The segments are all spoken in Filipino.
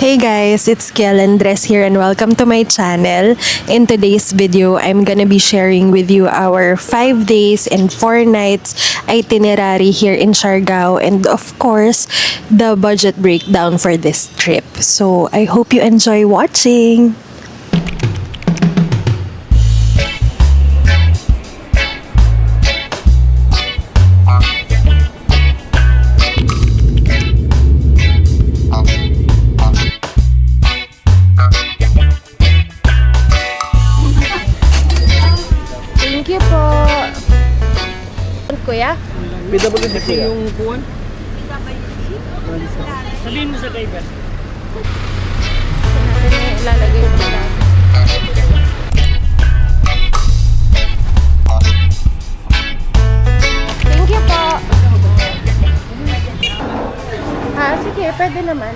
Hey guys, it's Kiel Andres here and welcome to my channel. In today's video, I'm gonna be sharing with you our 5 days and 4 nights itinerary here in Siargao and of course, the budget breakdown for this trip. So, I hope you enjoy watching! Thank you po. Kuya? PWD kasi yung kuwan. Sabihin mo sa driver. Ilalagay mo na. Thank you po. Sige, pwede naman.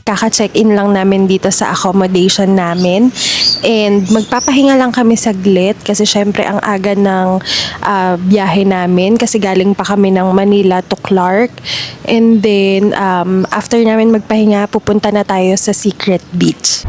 Kaka-check-in lang namin dito sa accommodation namin and magpapahinga lang kami saglit kasi syempre ang aga ng biyahe namin kasi galing pa kami ng Manila to Clark and then after namin magpahinga pupunta na tayo sa Secret Beach.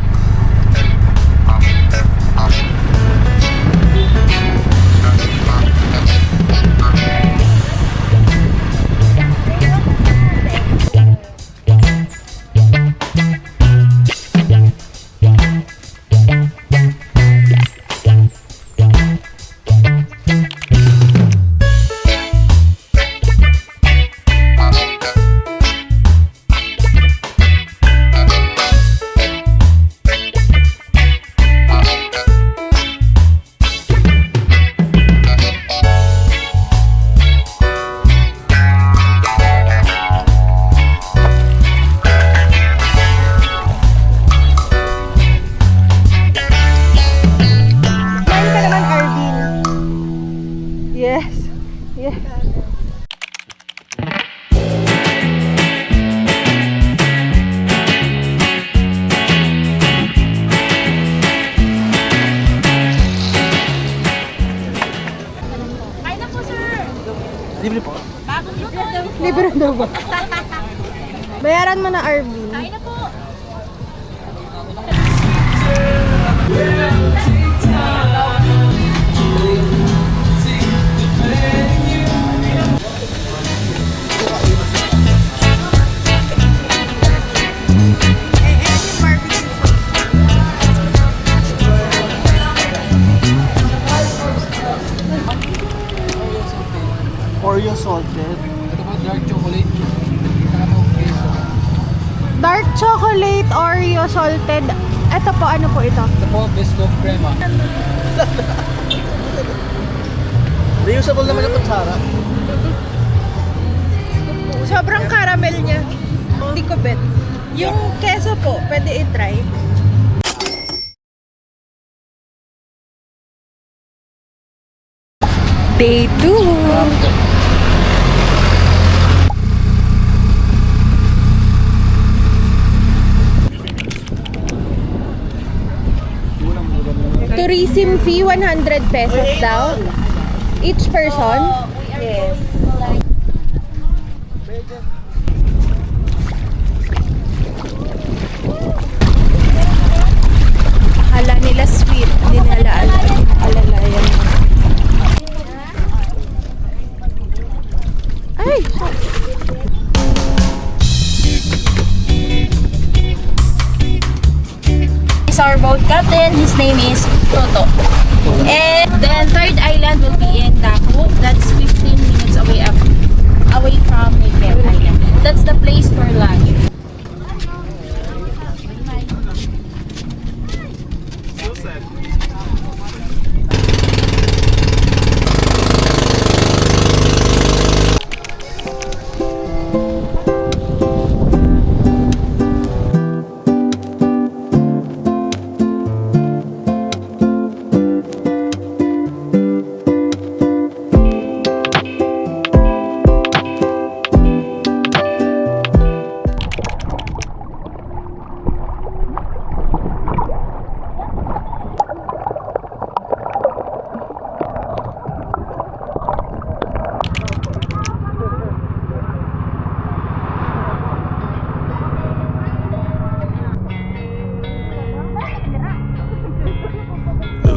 Yes. Yes. Kain na po, sir. Libre po. Libre daw ba? Bayaran mo na, Arvin. Kain na po. Oreo salted. Ito po dark chocolate. Dark chocolate, Oreo, salted. Ito po, ano po ito? Ito po biscuit crema. Reusable naman ang kutsara. Sobrang caramel niya. Hindi ko bet. Yung keso po, pwede i-try. Day 2! Tourism fee, 100 pesos daw. Each person? Yes. our boat captain. His name is Toto. And then third island will be in Daku. That's 15 minutes away from Mayfair Island. That's the place for lunch.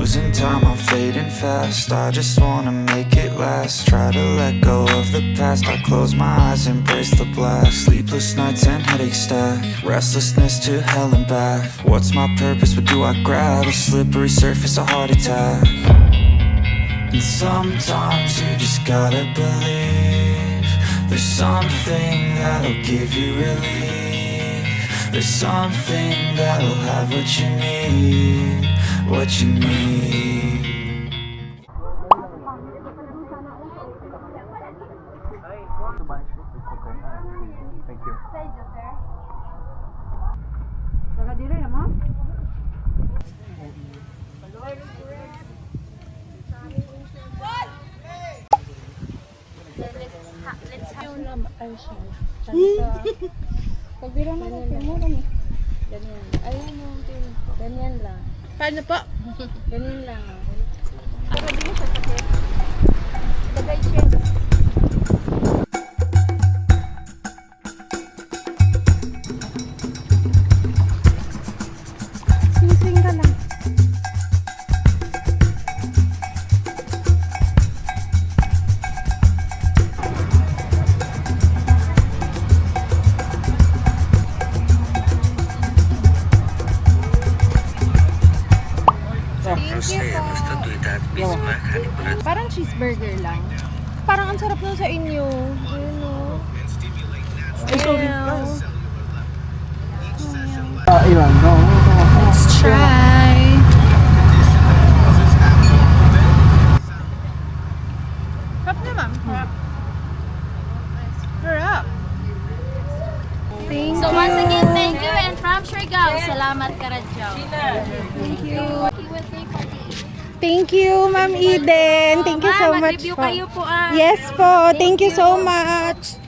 Losing time, I'm fading fast. I just wanna make it last. Try to let go of the past. I close my eyes, embrace the blast. Sleepless nights and headache stack. Restlessness to hell and back. What's my purpose? What do I grab? A slippery surface, a heart attack. And sometimes you just gotta believe there's something that'll give you relief. There's something that'll have what you need. What you need. Thank you. Pagbira mo lang, mo lang. Ganyan. Ayun mo, ganyan lang. Paano po? Ganyan lang. Sing-sing ka lang. Parang cheeseburger lang. Parang ang sarap nun sa inyo. Ayun o. Ilan? No. Let's try. Sarap naman. Sarap. Sarap. Thank So once again, thank you, and from Siargao, salamat Karadjaw. Thank you, Ma'am Eden. Thank you so much Mag-review po. kayo po ah. Yes po. Thank you so much.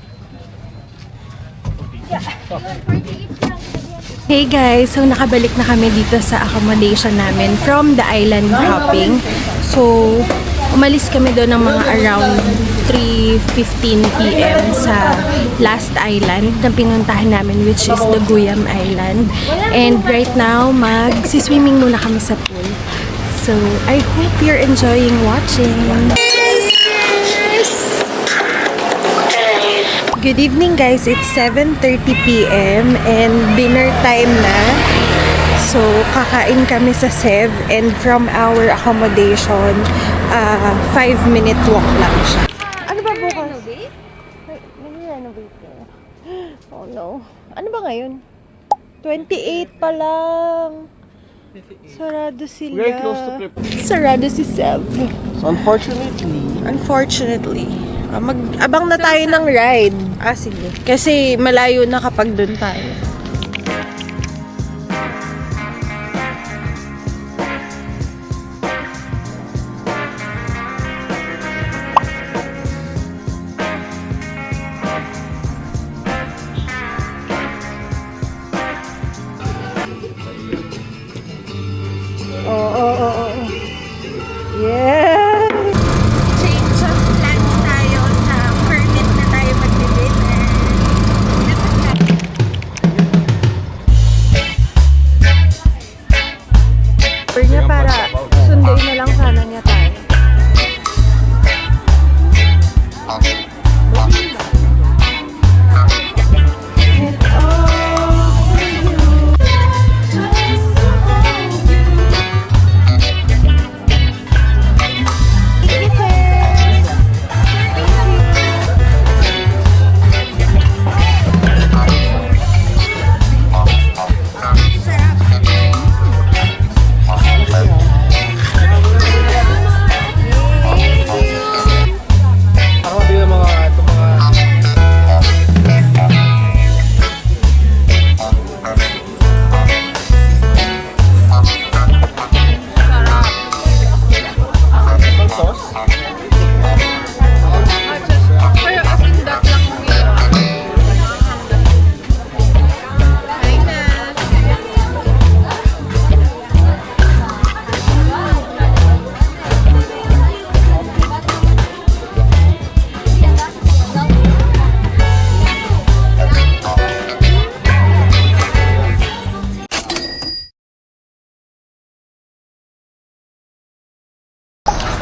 Hey guys, so nakabalik na kami dito sa accommodation namin from the island hopping. So, umalis kami doon ng mga around 3:15 p.m. sa last island na pinuntahan namin, which is the Guyam Island. And right now, mag-swimming muna kami sa pool. So, I hope you're enjoying watching. Good evening guys, it's 7:30 p.m. and dinner time na. So, kakain kami sa Sev, and from our accommodation, 5-minute walk lang siya. Ano ba bukas? Nag-renovate na. Oh no. Ano ba ngayon? 28 pa lang. Sarado sila. Very close to Clip. Sarado si Sev. So Unfortunately. Mag-abang na tayo ng ride. Sige. Kasi malayo na kapag doon tayo. Oo. Yeah! Change of plans tayo sa permit na tayo mag-dinner. Niya para sunduin na lang sana niya tayo.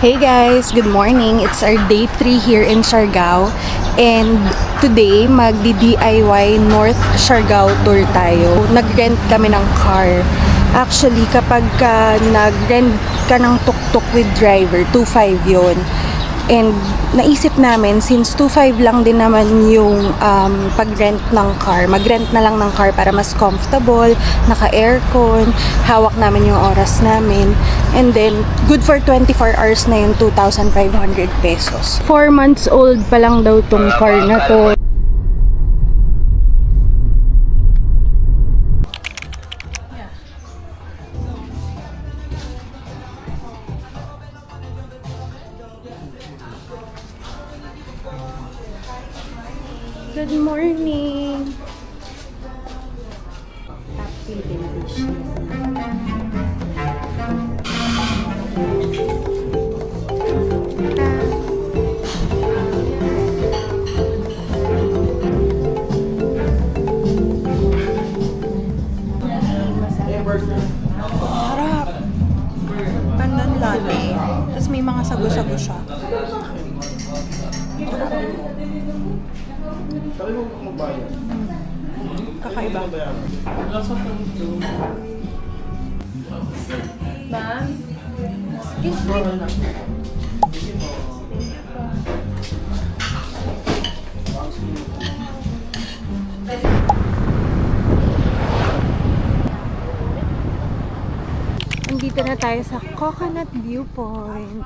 Hey guys, good morning. It's our day 3 here in Siargao. And today, magdi-DIY North Siargao tour tayo. Nag-rent kami ng car. Actually, kapag nag-rent ka ng tuk-tuk with driver, 2.5 yun. And naisip namin, since 2.5 lang din naman yung pag-rent ng car, mag-rent na lang ng car para mas comfortable, naka-aircon, hawak namin yung oras namin. And then, good for 24 hours na yung 2,500 pesos. 4 months old pa lang daw tong car na to. Good morning! Top Philippine dishes. Harap. Pandan latte. Tapos may mga sago-sago siya. Kakaiba. Ma'am? Excuse me. Andito na tayo sa Coconut Viewpoint.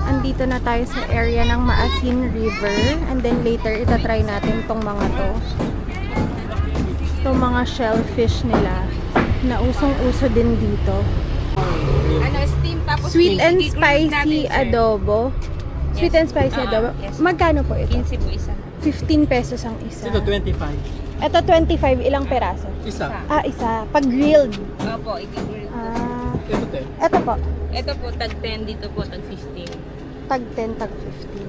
Andito na tayo sa area ng Maasin River. And then later, itatry natin tong mga to. Itong mga shellfish nila na usong-uso din dito. Ano, steam tapos Sweet and spicy adobo. Sweet and spicy adobo. yes. Magkano po ito? 15 po isa. 15 pesos ang isa. Ito 25. Ito 25, ilang peraso? Isa. Ah, isa. Pag grilled. Opo, i-grill. Ah, Ito 10. ito po. Ito po, tag 10, dito po, tag 15. Tag 10, tag 15.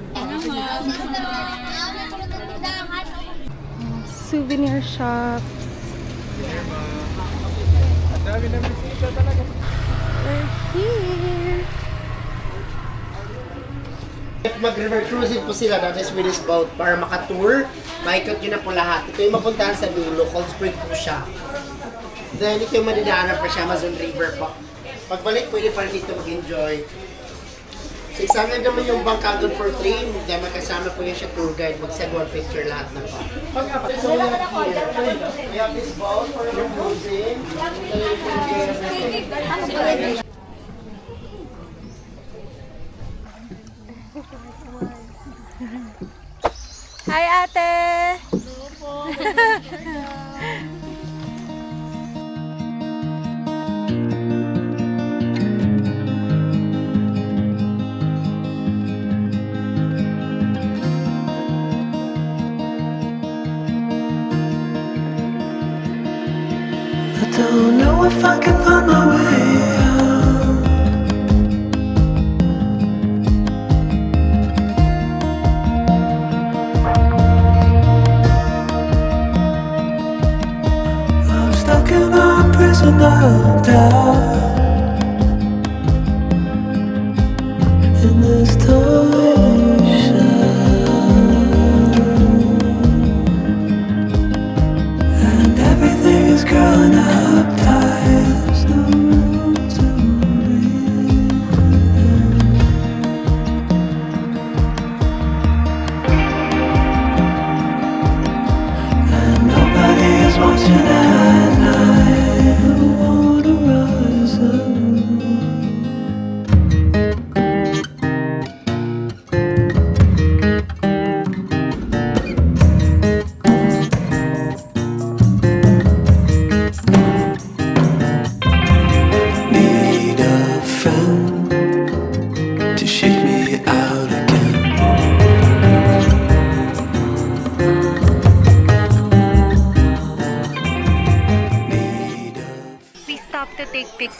Souvenir shops. We're here. Mag-river cruising po sila na Swedish boat para makatour. Maikot yun na po lahat. Ito yung mapuntahan sa dulo, Cold Spring po siya. Then ito yung madidaanan pa siya, Amazon River po. Pagbalik, pwede pa rin dito mag-enjoy. 600 naman yung bangka doon for free. Then magkasama po yan siya tour guide. Magsagwan picture lahat na po. So we have this boat for your cruising. Hi, ate! I don't know if I can find my way out. I'm stuck in a prison of doubt. In this tiny shell, and everything is growing up tight. There's no room to breathe. And nobody is watching at night. I wanna rise up.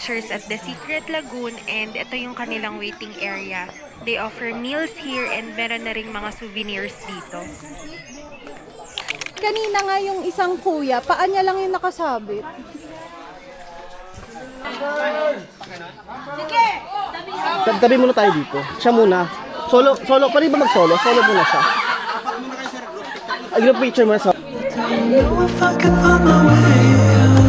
pictures at the Secret Lagoon and ito yung kanilang waiting area. They offer meals here and meron na ring mga souvenirs dito. Kanina nga yung isang kuya, paa niya lang yung nakasabit. Tabi muna tayo dito. Siya muna. Solo pa rin ba mag-solo? Solo muna siya. Group picture muna sa... know if I can find my way out.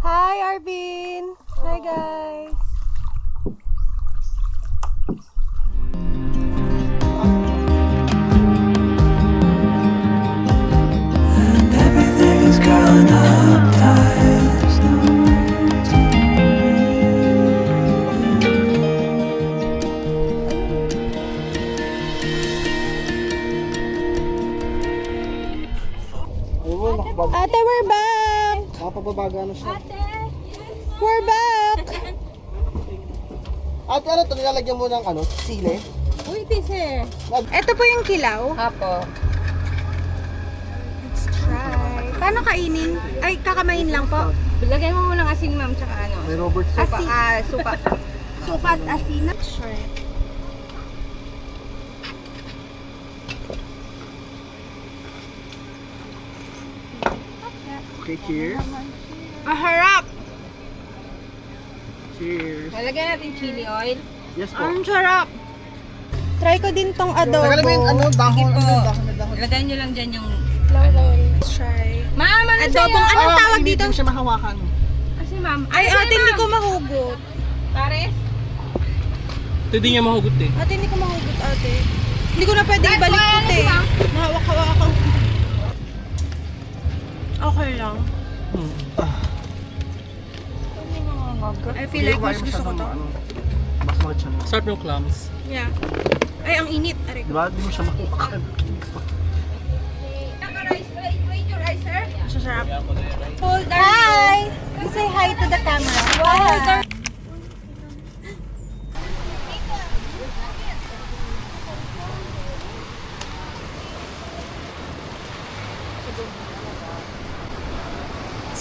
Hi, Arvin! Hi, guys! And everything is curling up tight. There's no room to Ate, we're back! Nakapababaga na siya. We're back! At ano to, nilalagyan mo ng ano? Sili? Uy, tise. Ito po yung kilaw. Apo. Let's try. Paano kainin? Ay, kakamain lang po. Lagyan mo muna ng asin, ma'am, tsaka ano. May Robert Supa, Asin. supa. Suka at asin. Sure. Okay, cheers. Maharap! Cheers. Lalagyan natin chili oil. Yes po. Ang sarap! Try ko din tong adobo. Tagalin mo yung ano, dahon. Po. Ano, dahon na dahon. Lagyan nyo lang dyan yung... Let's try. Ma'am, ano Adobong, sa'yo? anong tawag hindi dito? din siya mahawakan. Kasi ma'am. Ay, ano ate, sa'yo, hindi ma'am? ko mahugot. Pares? Hindi niya mahugot eh. Ate, hindi ko mahugot, ate. Hindi ko na pwede Dahil ibalik kuha ito na eh. siya. Nahawak-hawak ako. Okay lang. I feel like mas gusto ko to. Mas makit siya. Sarap yung clams. Yeah. Ay, ang init. Aray ko. Diba? Hindi mo siya mahawakan. Masasarap. Hi! You say hi to the camera. Wow!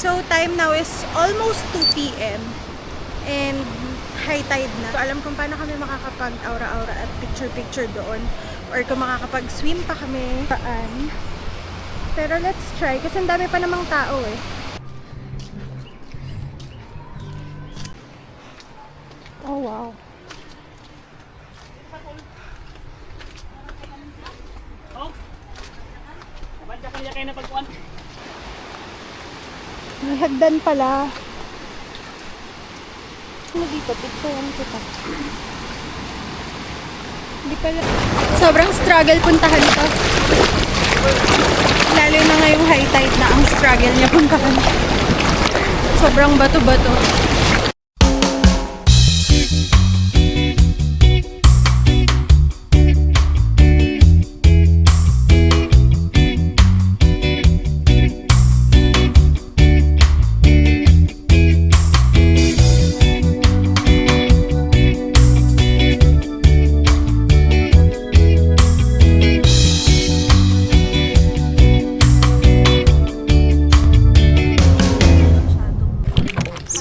So, time now is almost 2 p.m. And high tide na. So, alam kung paano kami makakapag-aura-aura at picture-picture doon. Or kung makakapag-swim pa kami. Paan. Pero let's try. Kasi ang dami pa namang tao eh. Oh, wow. May hagdan pala. Ano dito? Picturean kita. Hindi pala. Sobrang struggle puntahan to. Lalo na ngayong high tide na ang struggle niya puntahan. Sobrang bato-bato.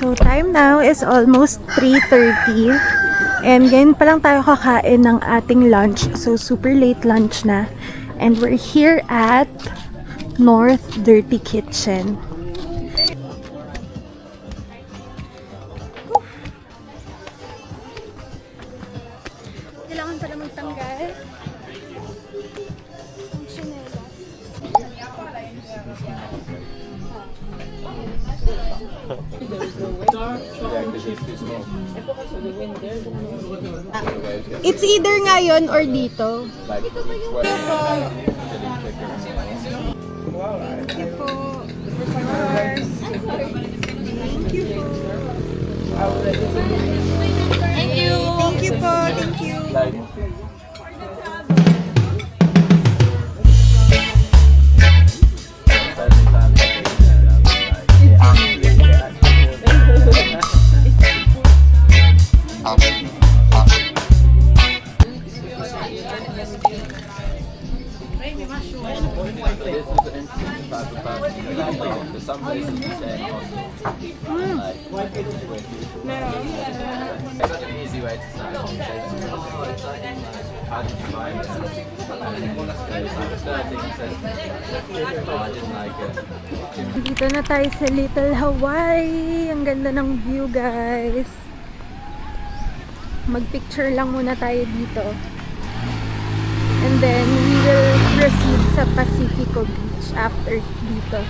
So, time now is almost 3:30. And ngayon pa lang tayo kakain ng ating lunch. So, super late lunch na. And we're here at North Dirty Kitchen. Kailangan pala magtanggal. Ang chinelas. It's either ngayon or dito. Thank you po. Thank you po. Thank you. Thank you po. Thank you. Dito na tayo sa Little Hawaii. Ang ganda ng view, guys. Mag-picture lang muna tayo dito. And then, we will proceed sa Pacifico Beach after dito.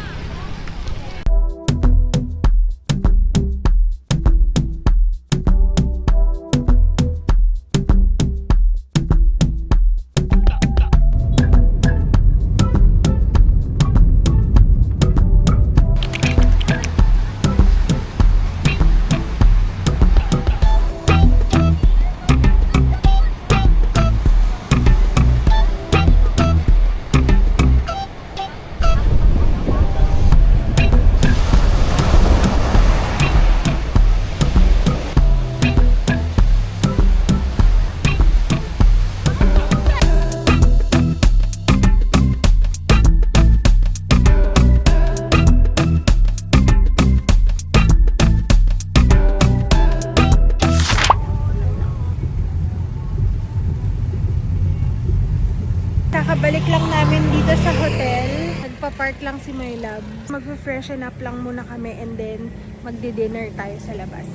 Kakabalik lang namin dito sa hotel. Nagpa-park lang si My Love. Mag-freshen up lang muna kami and then magdi-dinner tayo sa labas.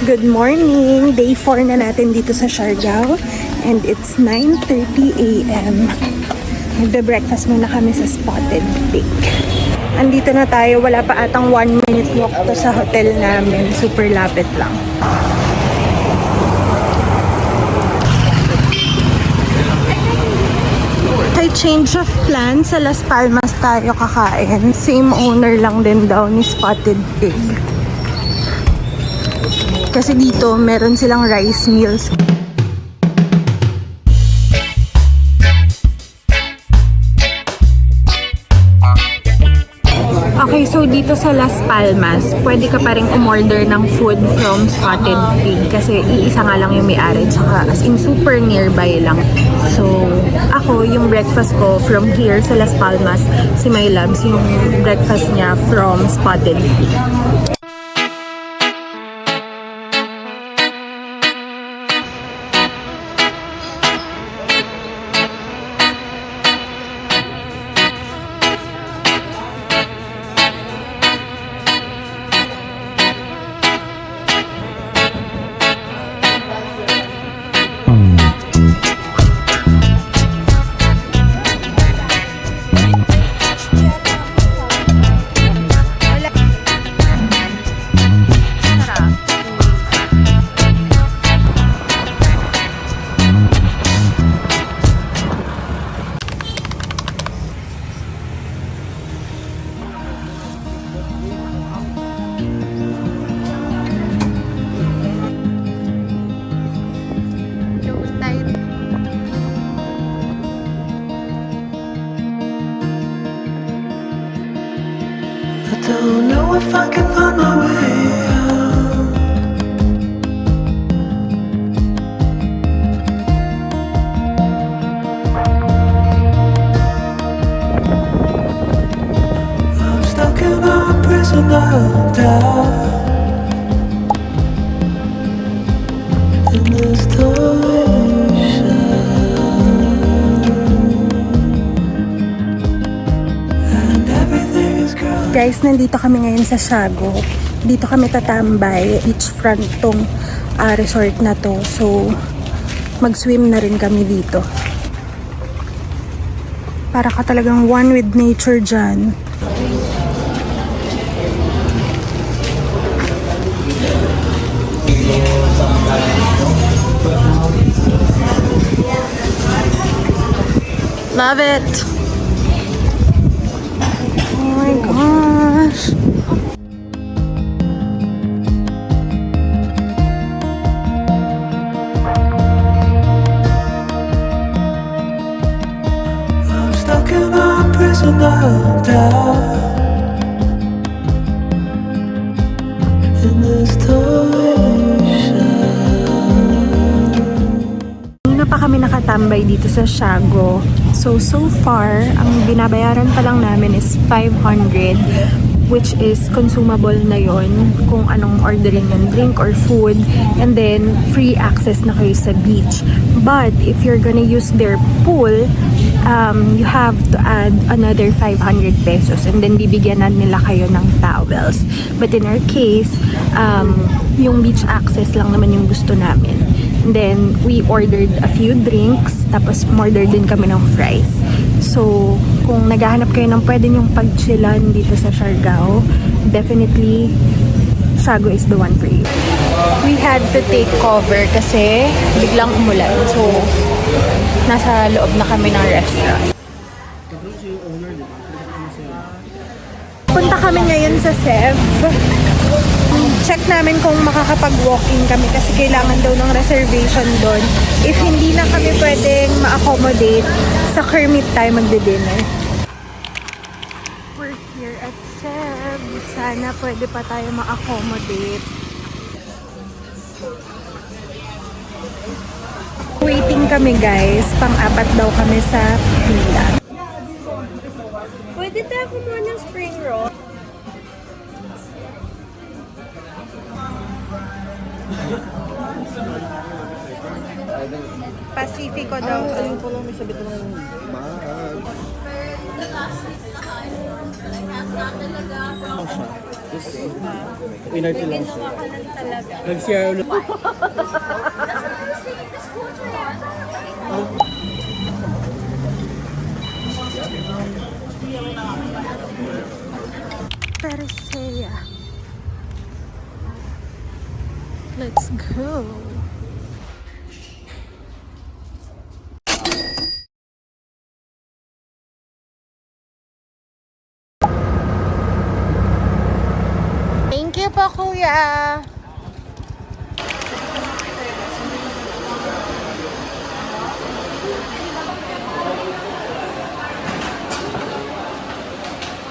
Good morning! Day 4 na natin dito sa Siargao and it's 9:30 a.m. Magbe-breakfast muna kami sa Spotted Pig. Andito na tayo, wala pa atang 1 minute walk to sa hotel namin. Super lapit lang. Kay change of plan, sa Las Palmas tayo kakain. Same owner lang din daw ni Spotted Pig. Kasi dito, meron silang rice meals. Okay, so dito sa Las Palmas, pwede ka pa rin umorder ng food from Spotted Pig kasi iisa nga lang yung may-ari, tsaka as in super nearby lang. So, ako, yung breakfast ko from here sa Las Palmas, si My Loves, yung breakfast niya from Spotted Pig. Don't know if I can find my way out. I'm stuck in a prison of doubt. In this torsion, and Guys, nandito kami ngayon sa Siago. Dito kami tatambay. Beachfront tong resort na to. So, mag-swim na rin kami dito. Para ka talagang one with nature dyan. Love it! Oh my gosh! I'm stuck in a prison of doubt. In this Kanina pa kami nakatambay dito sa Siago. So far, ang binabayaran pa lang namin is 500, which is consumable na yon kung anong ordering yung drink or food, and then free access na kayo sa beach. But if you're gonna use their pool, you have to add another 500 pesos, and then bibigyan na nila kayo ng towels. But in our case, yung beach access lang naman yung gusto namin. And then we ordered a few drinks, tapos order din kami ng fries. So kung naghahanap kayo ng pwede nyong pag-chillan dito sa Siargao, definitely Siago is the one for you. We had to take cover kasi biglang umulan. So nasa loob na kami ng restaurant. Punta kami ngayon sa Sev. Check namin kung makakapag-walk-in kami kasi kailangan daw ng reservation doon. If hindi na kami pwedeng ma-accommodate, sa Kermit tayo magde-dinner. We're here at Sev. Sana pwede pa tayo ma-accommodate. Waiting kami guys. Pang-apat daw kami sa pila. Pwede tayo kumuha ng spring roll? Pacifico daw. Ayun pala, may sabit na ng bag. Ano siya? Winner to lang siya. Nag-share ulit. Persea. Let's go. Thank you po, kuya.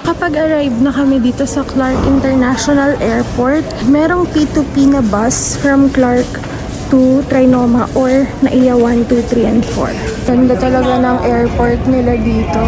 Kapag arrive na kami dito sa Clark International Airport, merong P2P na bus from Clark to Trinoma or Naiya 1, 2, 3, and 4. Ganda talaga ng airport nila dito.